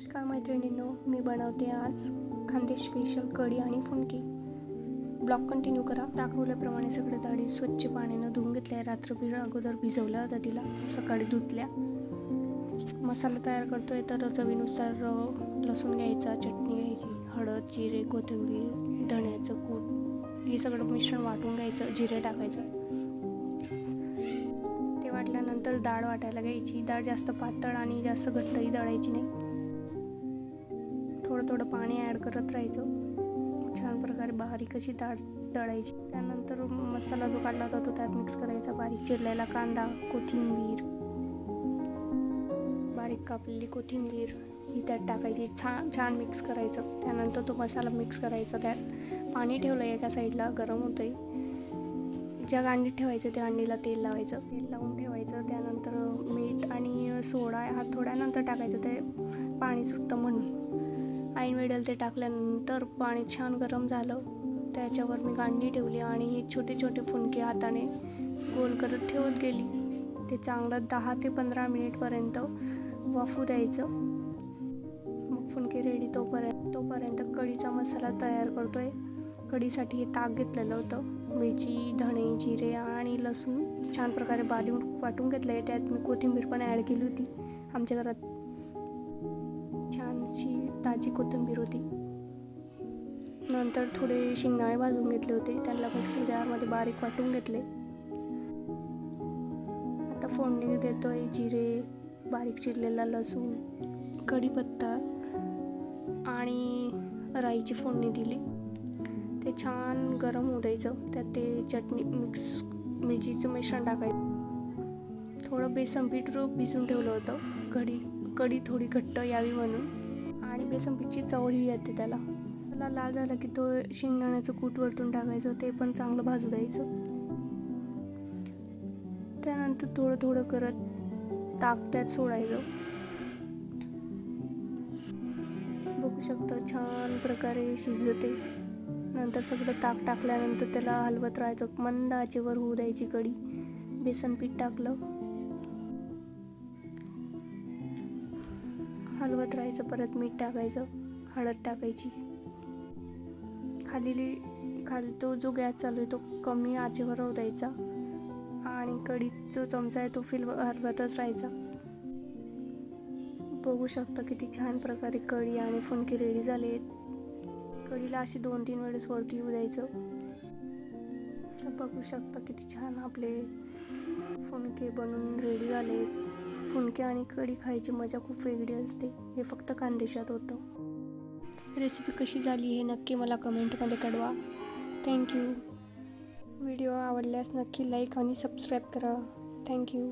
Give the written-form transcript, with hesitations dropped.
नमस्कार मैत्रिणींनो, मी बनवते आज खानदेश स्पेशल कढी आणि फुनकी. ब्लॉग कंटिन्यू करा. दाखवल्याप्रमाणे सगळे डाळी स्वच्छ पाण्यानं धुवून घेतल्या. रात्रभर अगोदर भिजवल्या होत्या, तिला सकाळी धुतल्या. मसाला तयार करतोय तर चवीनुसार लसूण घ्यायचा, चटणी घ्यायची, हळद, जिरे, कोथिंबीर, धण्याचं कूट हे सगळं मिश्रण वाटून घ्यायचं. जिरे टाकायचं. ते वाटल्यानंतर डाळ वाटायला घ्यायची. डाळ जास्त पातळ आणि जास्त घट्टही दळायची नाही. थोडं थोडं पाणी ॲड करत राहायचं. छान प्रकारे बारीक अशी डाळ दळायची. त्यानंतर मसाला जो काढला होता तो त्यात मिक्स करायचा. बारीक चिरलेला कांदा, कोथिंबीर, बारीक कापलेली कोथिंबीर ही त्यात टाकायची. छान मिक्स करायचं. त्यानंतर तो मसाला मिक्स करायचा. त्यात पाणी ठेवलं एका साईडला, गरम होतंय. ज्या गांडीत ठेवायचं त्या गांडीला तेल लावायचं. तेल लावून ठेवायचं. त्यानंतर मीठ आणि सोडा हा थोड्यानंतर टाकायचं, ते पाणी सुटतं म्हणून. ऐन वेळेला ते टाकल्यानंतर पाणी छान गरम झालं. त्याच्यावर मी गांडी ठेवली आणि छोटे छोटे फुनके हाताने गोल करत ठेवत गेली. ते चांगलं 10 ते 15 मिनिटपर्यंत वाफू द्यायचं. मग फुनके रेडी. तोपर्यंत कढीचा मसाला तयार करतोय. कढीसाठी हे ताक घेतलेलं होतं. मिरची, धणे, जिरे आणि लसूण छान प्रकारे बारीक वाटून घेतलं आहे. त्यात मी कोथिंबीर पण ॲड केली होती. आमच्या घरात छानशी ताजी कोथिंबीर होती. नंतर थोडे शेंगदाणे भाजून घेतले होते, त्याला मिक्सर जारमध्ये बारीक वाटून घेतले. आता फोडणी देतोय. जिरे, बारीक चिरलेला लसूण, कढीपत्ता आणि राईची फोडणी दिली. ते छान गरम होऊ द्यायचं. त्यात ते चटणी, मिरचीचं मिश्रण टाकायचं. थोडं बेसन पीठ भिजून ठेवलं होतं. कढी थोडी घट्ट यावी म्हणून, आणि बेसन पीठची चवही येते त्याला. लाल झालं की तो शेंगदाण्याचं कूट वरतून टाकायचं. ते पण चांगलं भाजू द्यायचं. त्यानंतर थोडं थोडं करत ताक त्यात सोडायचं. बघू शकता छान प्रकारे शिजते. नंतर सगळं ताक टाकल्यानंतर त्याला हलवत राहायचं. मंद आचेवर होऊ द्यायची कढी. बेसन पीठ टाकलं, हलवत राहायचं. परत मीठ टाकायचं, हळद टाकायची. खाली तो जो गॅस चालू आहे तो कमी आचेवर राहू द्यायचा आणि कढीचा जो चमचा आहे तो हलवतच राहायचा. बघू शकता किती छान प्रकारे कढी आणि फुनके रेडी झाले. कढीला अशी 2-3 वेळेस वरती येऊ द्यायचं. बघू शकता किती छान आपले फुनके बनून रेडी झाले. फुनके आणि कढी खायची मजा खूप वेगळी असते. हे फक्त खानदेशात होतं. रेसिपी कशी झाली हे नक्की मला कमेंटमध्ये कळवा. थँक्यू. व्हिडिओ आवडल्यास नक्की लाईक आणि सबस्क्राईब करा. थँक्यू.